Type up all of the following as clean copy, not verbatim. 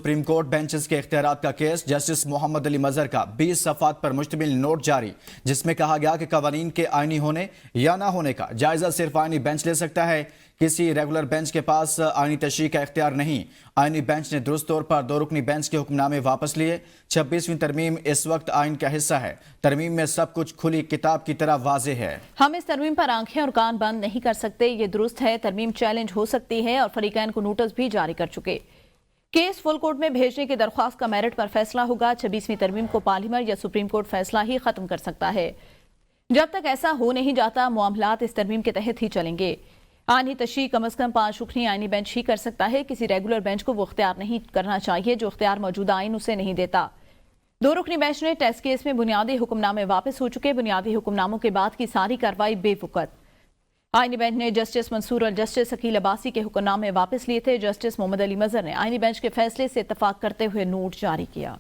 Supreme court benches के इख्तियारात का case. Justice Mohammad Ali मजहर का 20 सफ़ात पर मुश्तमिल नोट जारी, जिसमें कहा गया कि कवानीन के आईनी होने या ना होने का जायजा सिर्फ आईनी बेंच ले सकता है। किसी रेगुलर बेंच के पास आईनी तशरीह का इख्तियार नहीं। आईनी बेंच ने दुरुस्त तौर पर 2 रुकनी बेंच के हुक्मनामे वापस लिए। 26वीं तरमीम इस वक्त आइन का हिस्सा है। तरमीम में सब कुछ खुली किताब की तरह वाज़ेह है। हम इस तरमीम पर आंखें और कान बंद नहीं कर सकते, ये दुरुस्त है। तरमीम चैलेंज हो सकती है और फरीकैन को नोटिस भी जारी कर चुके। केस फुल कोर्ट में भेजने की दरख्वास्त का मेरिट पर फैसला होगा। 26वीं तरमीम को पार्लियामेंट या सुप्रीम कोर्ट फैसला ही खत्म कर सकता है। जब तक ऐसा हो नहीं जाता, मामलात इस तरमीम के तहत ही चलेंगे। आईनी तशरीह कम अज कम 5 रुकनी आईनी बेंच ही कर सकता है। किसी रेगुलर बेंच को वो इख्तियार नहीं करना चाहिए जो इख्तियार मौजूदा आइन उसे नहीं देता। 2 रुकनी बेंच ने टेस्ट केस में बुनियादी हुक्मनामे वापस हो चुके। बुनियादी हुक्मनामों के बाद की सारी कार्रवाई बेवकूत। आईनी बेंच ने जस्टिस मंसूर और जस्टिस अकील अब्बासी के हुक्मनामे वापस लिए थे। जस्टिस मोहम्मद अली मजहर ने आईनी बेंच के फैसले से इत्तफाक करते हुए नोट जारी किया।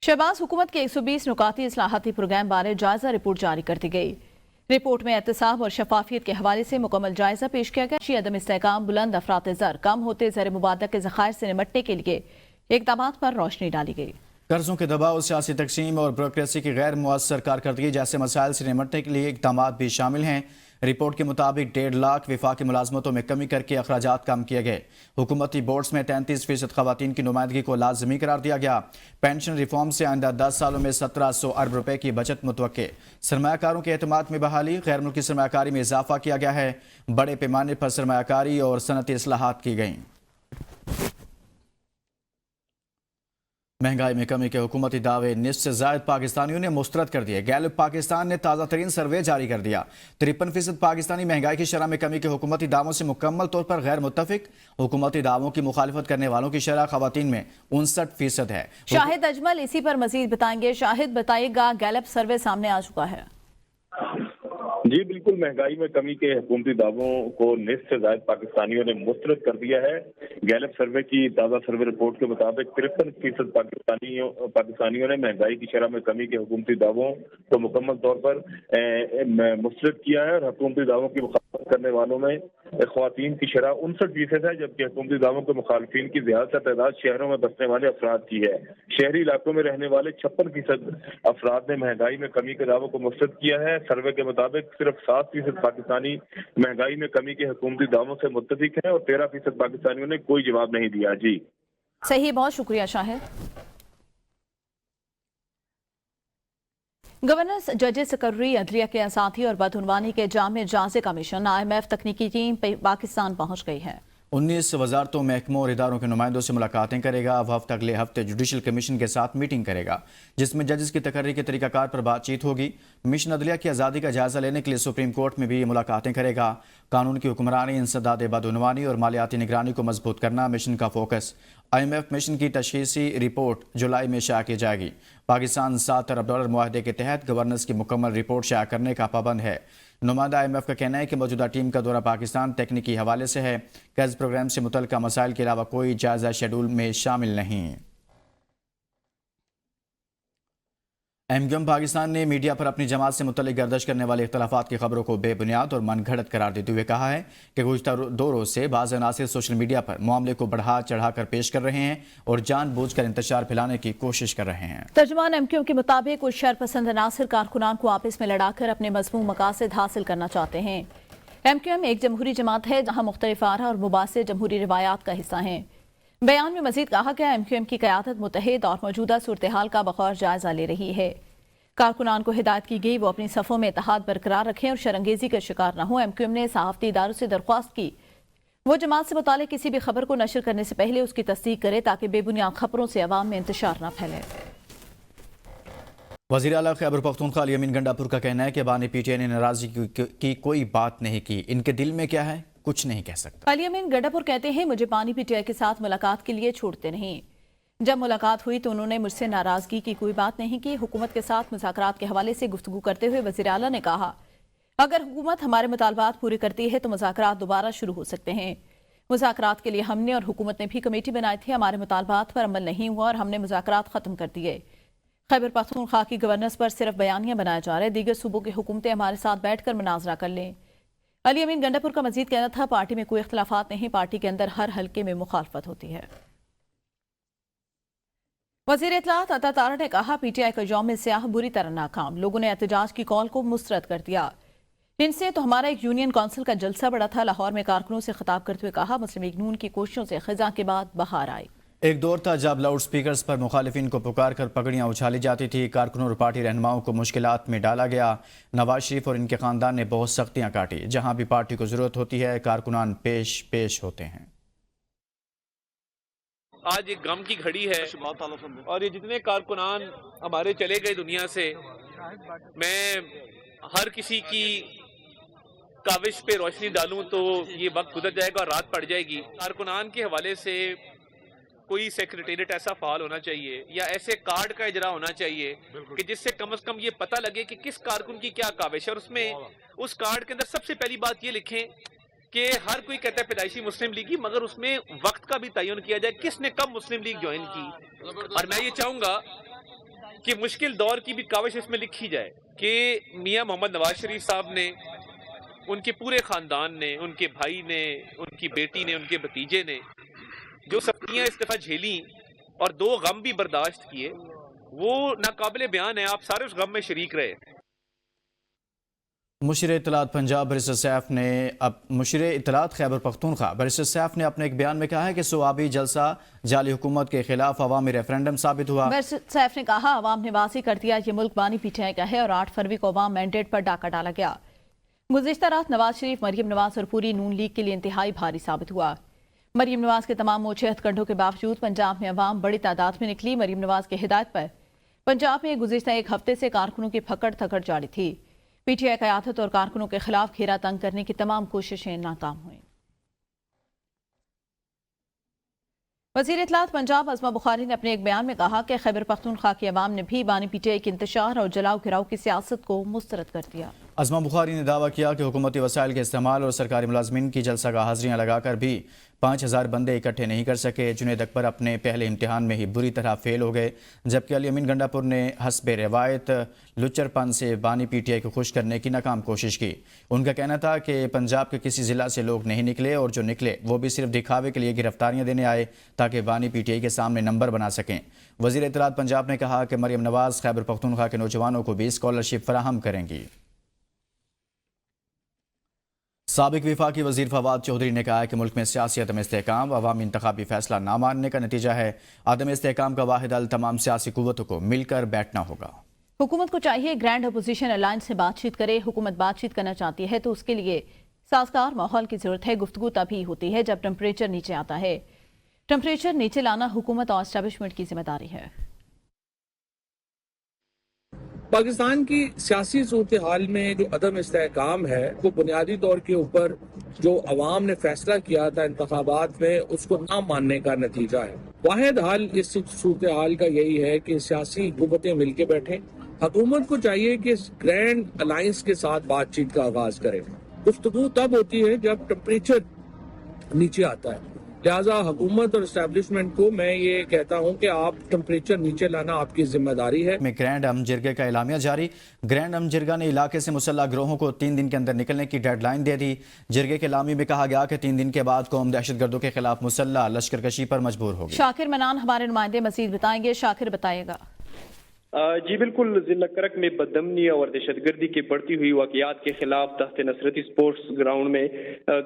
शहबाज हुकूमत के 120 नुकाती इस्लाहाती प्रोग्राम बारे जायजा रिपोर्ट जारी कर दी गई। रिपोर्ट में एहतसाब और शफाफियत के हवाले से मुकम्मल जायजा पेश किया गया। अदम इस्तेहकाम, बुलंद अफरात ज़र, कम होते ज़र मुबादला के ज़खायर से निमटने के लिए इक़दामात पर रोशनी डाली गई। कर्जों के दबाव, सियासी तकसीम और ब्यूरोक्रेसी की गैर मुअस्सर कारकर्दगी जैसे मसाइल से निमटने के लिए इक़दामात भी शामिल हैं। रिपोर्ट के मुताबिक 1.5 लाख विफाकी मुलाजमतों में कमी करके अखराजात कम किए गए। हुकूमती बोर्ड्स में 33% खवातीन की नुमाइंदगी को लाजमी करार दिया गया। पेंशन रिफॉर्म से आइंदा 10 सालों में 1700 अरब रुपए की बचत मुतवक्के। सरमायाकारों के एतमाद में बहाली, गैर मुल्की सरमायाकारी में इजाफा किया गया है। बड़े पैमाने पर सरमायाकारी और सनती इस्लाहात की गई। महंगाई में कमी के हुकूमती दावे निस्फ से ज़ायद पाकिस्तानियों ने मुस्तरद कर दिए। गैलप पाकिस्तान ने ताज़ा तरीन सर्वे जारी कर दिया। 53% पाकिस्तानी महंगाई की शरह में कमी के हुकूमती दावों से मुकम्मल तौर पर गैर मुत्तफिक। हुकूमती दावों की मुखालिफत करने वालों की शरह खवातीन में 59% है। शाहिद अजमल इसी पर मजीद बताएंगे। शाहिद, बताइएगा, गैलप सर्वे सामने आ चुका है। जी बिल्कुल, महंगाई में कमी के हुकूमती दावों को निस्फ से ज्यादा पाकिस्तानियों ने मुस्तरद कर दिया है। गैलप सर्वे की ताज़ा सर्वे रिपोर्ट के मुताबिक 53% पाकिस्तानियों ने महंगाई की शरह में कमी के हुकूमती दावों को मुकम्मल तौर पर मुस्तरद किया है और हुकूमती दावों की मुखालफत करने वालों में ख्वातीन की शरह 59% है, जबकि हुकूमती दावों के मुखालफिन की ज्यादातर तादाद शहरों में बसने वाले अफराद की है। शहरी इलाकों में रहने वाले 56% अफराद ने महंगाई में कमी के दावों को मुस्तरद किया है। सर्वे के मुताबिक सिर्फ 7% पाकिस्तानी महंगाई में कमी के हुकूमती दावों से मुत्तफिक हैं और 13% पाकिस्तानियों ने कोई जवाब नहीं दिया। जी सही, बहुत शुक्रिया शाहिद। गवर्नेंस, जजेस, सकर्री, अदलिया के असाथी और बदउनवानी के जामे जांचे का मिशन IMF तकनीकी टीम पाकिस्तान पहुंच गई है। 19 वजारतों, महकमों और इदारों के नुमाइंदों से मुलाकातें करेगा। वफद अगले हफ्ते जुडिशल कमीशन के साथ मीटिंग करेगा, जिसमें जजेस की तकर्री के तरीकाकार पर बातचीत होगी। मिशन अदलिया की आज़ादी का जायजा लेने के लिए सुप्रीम कोर्ट में भी मुलाकातें करेगा। कानून की हुक्मरानी, इंसदाद बदउनवानी और मालियाती निगरानी को मजबूत करना मिशन का फोकस। IMF मिशन की तशखीसी रिपोर्ट जुलाई में शाया की जाएगी। पाकिस्तान $7 अरब मुआहदे के तहत गवर्नेंस की मुकम्मल रिपोर्ट शाया करने का पाबंद है। नुमाइंदा IMF का कहना है कि मौजूदा टीम का दौरा पाकिस्तान तकनीकी हवाले से है। कर्ज प्रोग्राम से मुतल्लिका मसाइल के अलावा कोई जायजा शेड्यूल में शामिल नहीं। MQM पाकिस्तान ने मीडिया पर अपनी जमात से मुतल्लिक गर्दिश करने वाले इख्तलाफात की खबरों को बेबुनियाद और मनगढ़ंत करार देते हुए कहा है कि गुज़िश्ता 2 रोज़ से बाज़ अनासिर सोशल मीडिया पर मामले को बढ़ा चढ़ा कर पेश कर रहे हैं और जानबूझकर इंतशार फैलाने की कोशिश कर रहे हैं। तर्जुमान MQM के मुताबिक कुछ शरपसंद अनासिर कारकुनान को आपस में लड़ाकर अपने मज़मूम मकासद हासिल करना चाहते हैं। MQM एक जमहूरी जमात है जहाँ मुख्तलिफ आरा और मुबासिर जमहूरी रिवायात का हिस्सा हैं। बयान में मजीद कहा गया, MQM की क़यादत मुतहद और मौजूदा सूरत हाल का बखौर जायजा ले रही है। कारकुनान को हिदायत की गई वो अपनी सफ़ों में इत्तेहाद बरकरार रखें और शरंगेजी का शिकार न हो। MQM ने सहाफ़ती इदारों से दरख्वास्त की वो जमात से मुतालिक किसी भी खबर को नशर करने से पहले उसकी तस्दीक करे ताकि बेबुनियाद खबरों से अवाम में इंतशार न फैले। वज़ीर आला खैबर पख्तूनख्वा अली अमीन गंडापुर का कहना है कि बानी PTI ने नाराज़गी की कोई बात नहीं की। इनके दिल में क्या है कुछ नहीं कह सकता। अली अमीन गंडापुर कहते हैं, मुझे बानी PTI के साथ मुलाकात के लिए छोड़ते नहीं। जब मुलाकात हुई तो उन्होंने मुझसे नाराजगी की कोई बात नहीं की। हुकूमत के साथ मुज़ाकरात के हवाले से गुफ्तगू करते हुए वज़ीर आला ने कहा, अगर हुकूमत हमारे मुतालबात पूरे करती है तो मुज़ाकरात दोबारा शुरू हो सकते हैं। मुज़ाकरात के लिए हमने और हुकूमत ने भी कमेटी बनाई थी। हमारे मुतालबात पर अमल नहीं हुआ और हमने मुज़ाकरात ख़त्म कर दिए। खैबर पख्तूनख्वा की गवर्नेंस पर सिर्फ बयानियां बनाए जा रहे, दीगर सूबों की हुकूमतें हमारे साथ बैठ कर मुनाजरा कर लें। अली अमीन गंडापुर का मजीद कहना था, पार्टी में कोई इख्तलाफात नहीं, पार्टी के अंदर हर हलके में मुखालफत होती है। वज़ीर इत्तलात अता तारा ने कहा, पीटीआई का यौम सियाह बुरी तरह नाकाम, लोगों ने एहतजाज की कॉल को मुस्तरद कर दिया। इनसे तो हमारा एक यूनियन काउंसिल का जलसा बड़ा था। लाहौर में कारकुनों से खिताब करते हुए कहा, मुस्लिम लीग नून की कोशिशों से खिजा के बाद बहार आई। एक दौर था जब लाउड स्पीकर्स पर मुखालिफिन को पुकार कर पगड़ियाँ उछाली जाती थी, कारकुनों और पार्टी रहनुमाओं को मुश्किलात में डाला गया। नवाज शरीफ और इनके खानदान ने बहुत सख्तियाँ काटी। जहाँ भी पार्टी को ज़रूरत होती है, कारकुनान पेश होते हैं। आज एक गम की घड़ी है और ये जितने कारकुनान हमारे चले गए दुनिया से, मैं हर किसी की काविश पे रोशनी डालूं तो ये वक्त गुजर जाएगा और रात पड़ जाएगी। कारकुनान के हवाले से कोई सेक्रेटेरिएट ऐसा फाल होना चाहिए या ऐसे कार्ड का इजरा होना चाहिए कि जिससे कम से कम ये पता लगे कि किस कारकुन की क्या काविश है, और उसमें उस कार्ड के अंदर सबसे पहली बात ये लिखें कि हर कोई कहता है पैदाइशी मुस्लिम लीग की, मगर उसमें वक्त का भी तयन किया जाए किसने कब मुस्लिम लीग ज्वाइन की। और मैं ये चाहूंगा कि मुश्किल दौर की भी काविश इसमें लिखी जाए कि मियां मोहम्मद नवाज शरीफ साहब ने, उनके पूरे खानदान ने, उनके भाई ने, उनकी बेटी ने, उनके भतीजे ने जो सख्तियां इस दफा झेली और 2 गम भी बर्दाश्त किए, वो नाकाबिले बयान है। आप सारे उस गम में शरीक रहे। मुशीर इत्तलात पंजाब बैरिस्टर सैफ ने मुशीर इत्तलात खैबर पख्तूनख्वा बैरिस्टर सैफ ने अपने एक बयान में कहा है कि सोआबी जलसा जाली हुकूमत के खिलाफ अवामी रेफरेंडम साबित हुआ। बैरिस्टर सैफ ने कहा, अवाम ने वाज़ेह कर दिया ये मुल्क बानी पीटीआई का है और 8 फरवरी को अवाम मैंडेट पर डाका डाला गया। गुज़िश्ता रात नवाज शरीफ, मरियम नवाज और पूरी नून लीग के लिए इंतहाई भारी साबित हुआ। मरियम नवाज के तमाम मोर्चे हथकंडों के बावजूद पंजाब में अवाम बड़ी तादाद में निकली। मरियम नवाज की हिदायत पर पंजाब में गुज़िश्ता एक हफ्ते से कारकुनों की फकड़ थकड़ जारी थी। पीटीआई क़यादत और कारकुनों के खिलाफ घेरा तंग करने की तमाम कोशिशें नाकाम हुई। वज़ीर इत्तलात पंजाब अज़मा बुखारी ने अपने एक बयान में कहा कि खैबर पख्तूनख्वा की अवाम ने भी बानी पीटीआई के इंतशार और जलाओ गिराव की सियासत को मुस्तरद कर दिया। अज़मा बुखारी ने दावा किया कि हुकूमती वसाइल के इस्तेमाल और सरकारी मुलाजमीन की जलसा का हाज़िरियाँ लगाकर भी 5000 बंदे इकट्ठे नहीं कर सके। जुनैद अकबर अपने पहले इम्तिहान में ही बुरी तरह फेल हो गए, जबकि अली अमीन गंडापुर ने हस्बे रिवायत लुच्चरपन से बानी पीटीआई को खुश करने की नाकाम कोशिश की। उनका कहना था कि पंजाब के किसी ज़िला से लोग नहीं निकले और जो निकले वो भी सिर्फ दिखावे के लिए गिरफ्तारियाँ देने आए ताकि बानी पीटीआई के सामने नंबर बना सकें। वज़ीर इत्तलात पंजाब ने कहा कि मरियम नवाज खैबर पख्तूनख्वा के नौजवानों को भी स्कॉलरशिप फराहम करेंगी। साबिक विफाकी वज़ीर फवाद चौधरी ने कहा है कि मुल्क में सियासी अदम इस्तेहकाम अवामी इंतखाबी फैसला ना मानने का नतीजा है। अदम इस्तेहकाम का वाहिद हल तमाम सियासी कुव्वतों को मिलकर बैठना होगा। हुकूमत को चाहिए ग्रैंड अपोजिशन अलायंस से बातचीत करे। हुकूमत बातचीत करना चाहती है तो उसके लिए साजगार माहौल की जरूरत है। गुफ्तगू तभी होती है जब टेम्परेचर नीचे आता है। टेम्परेचर नीचे लाना हुकूमत और एस्टैब्लिशमेंट की जिम्मेदारी है। पाकिस्तान की सियासी सूरत हाल में जो अदम इस्तेहकाम है वो बुनियादी तौर के ऊपर जो अवाम ने फैसला किया था इंतखाबात में उसको ना मानने का नतीजा है। वाहिद हाल इस सूरत हाल का यही है कि सियासी हुकूमतें मिलकर बैठें। हुकूमत को चाहिए कि ग्रैंड अलायंस के साथ बातचीत का आगाज करें। गुफ्तगू तब होती है जब टेम्परेचर नीचे आता है। लिहाजा हुकूमत और एस्टैब्लिशमेंट को मैं ये कहता हूँ कि आप टेम्परेचर नीचे लाना आपकी जिम्मेदारी है। में ग्रैंड अमन जिरगे का एलामिया जारी। ग्रैंड अमन जिरगा ने इलाके से मुसल्लह गिरोहों को 3 दिन के अंदर निकलने की डेडलाइन दे दी। जिरगे के एलामी में कहा गया कि 3 दिन के बाद कौम दहशतगर्दों के खिलाफ मुसल्लह लश्करकशी पर मजबूर होगी। शाकिर मनान हमारे नुमाइंदे मजीद बताएंगे। शाकिर बताएगा। जी बिल्कुल, जिला करक में बदअमनी और दहशतगर्दी की बढ़ती हुई वाक़यात के खिलाफ तहत नसरती स्पोर्ट्स ग्राउंड में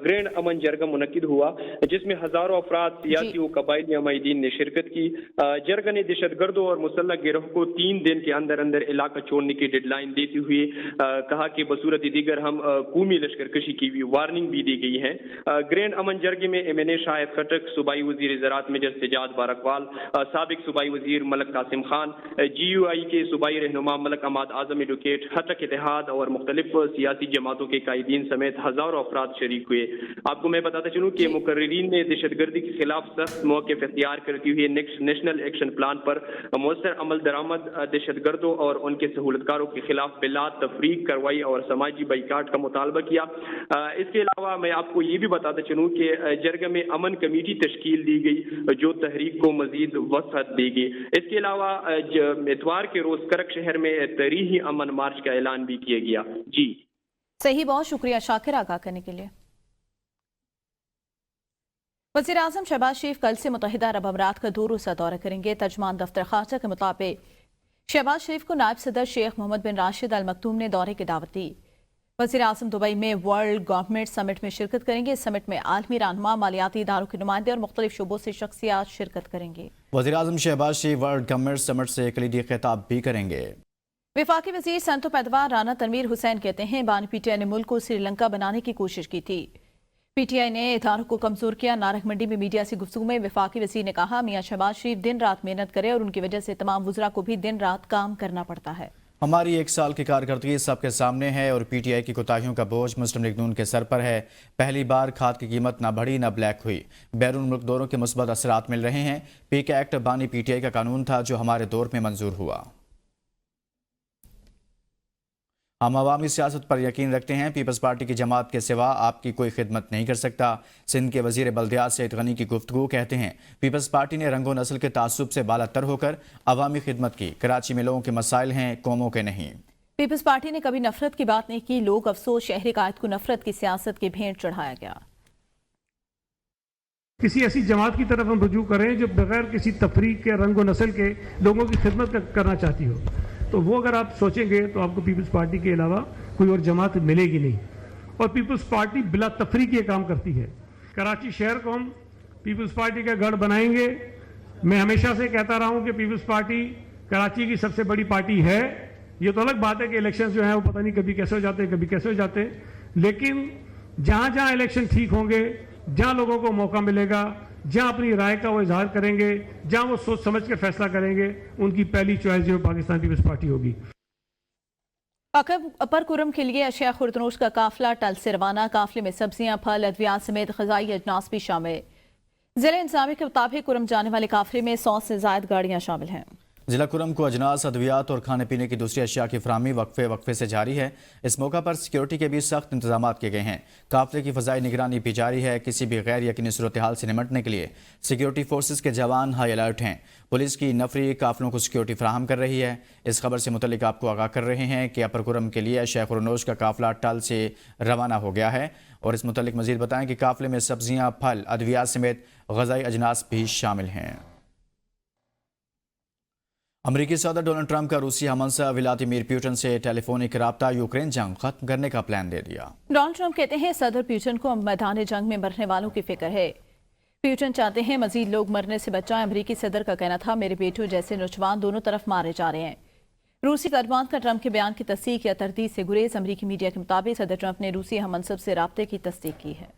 ग्रैंड अमन जरगा मुनक्किद हुआ, जिसमें हजारों अफराद सियासी व कबायली अमायदीन ने शिरकत की। जरगा ने दहशतगर्दों और मुसल्लह गिरोह को 3 दिन के अंदर अंदर इलाका छोड़ने की डेडलाइन देते हुए कहा कि बसूरत दीगर हम कौमी लश्करकशी की भी वार्निंग भी दी गई है। ग्रैंड अमन जरगे में MNA शाहिद खटक, सूबाई वजीर ज़राअत मेजर सिजाद बारकवाल, साबिक सूबाई वजीर मलक कासिम खान, GUI के सूबाई रहनुमा मलक अहमद आजम एडवोकेट, खटक इत्तेहाद और मुख्तलिफ सियासी जमातों के कायदीन समेत हजारों अफराद शरीक हुए। आपको मैं बताता चलूँ कि मुकर्रीरीन ने दहशतगर्दी के खिलाफ सख्त मौक़िफ़ इख्तियार करते हुए नेशनल एक्शन प्लान पर मौसर अमल दरामद, दहशतगर्दों और उनके सहूलतकारों के खिलाफ बिला तफरीक कार्रवाई और समाजी बाइकाट का मुतालबा किया। इसके अलावा मैं आपको ये भी बताता चलूँ कि जरगा में अमन कमेटी तश्कील दी गई जो तहरीक को मजीद वसअत देगी। इसके अलावा इतवार के रोज करक शहर में तरीही अमन मार्च का ऐलान भी किया गया। जी सही, बहुत शुक्रिया शाकिर आगाह करने के लिए। वज़ीर आज़म शहबाज शरीफ कल से मुत्तहिदा अरब अमीरात का 2 रोज़ा दौरा करेंगे। तर्जमान दफ्तर खारजा के मुताबिक शहबाज शरीफ को नायब सदर शेख मोहम्मद बिन राशिद अल मकतूम ने दौरे की दावत दी। वज़ीर आज़म दुबई में वर्ल्ड गवर्नमेंट समिट में शिरकत करेंगे। इस समिट में आलमी रहनुमा, मालियाती इदारों के नुमाइंदे और मुख्तलिफ शोबों से शख्सियात शिरकत करेंगे। वज़ीर आज़म शहबाज शरीफ वर्ल्ड गवर्नमेंट समिट से कलीदी खिताब भी करेंगे। वफाकी वज़ीर सनतो पैदवार राना तनवीर हुसैन कहते हैं बानी पीटीआई ने मुल्क को श्रीलंका बनाने की कोशिश की थी। पीटीआई ने इदारों को कमजोर किया। नारक मंडी में मीडिया से गुफ्तगू में वफाकी वज़ीर ने कहा मियां शहबाज शरीफ दिन रात मेहनत करे और उनकी वजह से तमाम वुज़रा को भी दिन रात काम करना पड़ता है। हमारी 1 साल की कारकर्दगी सबके सामने है और पीटीआई की कोताहियों का बोझ मुस्लिम लीग नून के सर पर है। पहली बार खाद की कीमत ना बढ़ी ना ब्लैक हुई। बैरून मुल्क दौरों के मुस्बत असरात मिल रहे हैं। पीके एक्ट बानी पीटीआई का कानून था जो हमारे दौर में मंजूर हुआ। हम अवामी सियासत पर यकीन रखते हैं। पीपल्स पार्टी की जमात के सिवा आपकी कोई खिदमत नहीं कर सकता। सिंध के वजीर बल्दियात सईद गनी की गुफ्तगू कहते हैं पीपल्स पार्टी ने रंगो नस्ल के तासुब से बालातर होकर अवामी खिदमत की। कराची में लोगों के मसाइल हैं, कौमों के नहीं। पीपल्स पार्टी ने कभी नफरत की बात नहीं की। लोग अफसोस शहरी कायद को नफरत की सियासत की भेंट चढ़ाया गया। किसी ऐसी जमात की तरफ हम रुजू करें जो बगैर किसी तफरीक के, रंगो नस्ल के लोगों की खिदमत करना चाहती हो, तो वो अगर आप सोचेंगे तो आपको पीपल्स पार्टी के अलावा कोई और जमात मिलेगी नहीं। और पीपल्स पार्टी बिला तफरीक ये काम करती है। कराची शहर को हम पीपल्स पार्टी का गढ़ बनाएंगे। मैं हमेशा से कहता रहा हूं कि पीपल्स पार्टी कराची की सबसे बड़ी पार्टी है। ये तो अलग बात है कि इलेक्शन जो है वो पता नहीं कभी कैसे हो जाते हैं, कभी कैसे हो जाते हैं, लेकिन जहां जहां इलेक्शन ठीक होंगे, जहां लोगों को मौका मिलेगा, जहां अपनी राय का वो इजहार करेंगे, जहां वो सोच समझ के फैसला करेंगे, उनकी पहली चॉइस जो पाकिस्तान पीपल्स पार्टी होगी। अपर कुरम के लिए अशिया खुर्दनोश का काफिला टल से रवाना। काफिले में सब्जियां, फल, अद्वियात समेत ग़िज़ाई अजनास भी शामिल। ज़िला इंतज़ामिया के मुताबिक कुरम जाने वाले काफिले में 100 से ज़ायद गाड़ियां शामिल हैं। जिला कुरम को अजनास, अद्वियात और खाने पीने की दूसरी अशिया की फराहमी वक्फे से जारी है। इस मौका पर सिक्योरिटी के भी सख्त इंतजाम किए गए हैं। काफिले की फ़ज़ाई निगरानी भी जारी है। किसी भी गैर यकीनी सूरत हाल से निमटने के लिए सिक्योरिटी फोर्सेस के जवान हाई अलर्ट हैं। पुलिस की नफरी काफिलों को सिक्योरिटी फराहम कर रही है। इस खबर से मुतल्लिक आपको आगाह कर रहे हैं कि अपर कुरम के लिए अशिया खुर्दनोश का काफिला टल से रवाना हो गया है। और इस मुतल्लिक मज़ीद बताएं कि काफिले में सब्जियाँ, फल, अद्वियात समेत ग़िज़ाई अजनास भी शामिल हैं। अमरीकी सदर डोनाल्ड ट्रंप का रूसी हमसफ़र व्लादिमीर पुतिन से टेलीफोनिक रब्ता यूक्रेन जंग खत्म करने का प्लान दे दिया। डोनाल्ड ट्रंप कहते हैं सदर पुतिन को मैदान जंग में मरने वालों की फिक्र है। पुतिन चाहते हैं मजीद लोग मरने से बचाएं। अमरीकी सदर का कहना था मेरे बेटों जैसे नौजवान दोनों तरफ मारे जा रहे हैं। रूसी तर्जमान का ट्रंप के बयान की तस्दीक या तरदीद से गुरेज। अमरीकी मीडिया के मुताबिक सदर ट्रंप ने रूसी हममनसब से राब्ते की तस्दीक की है।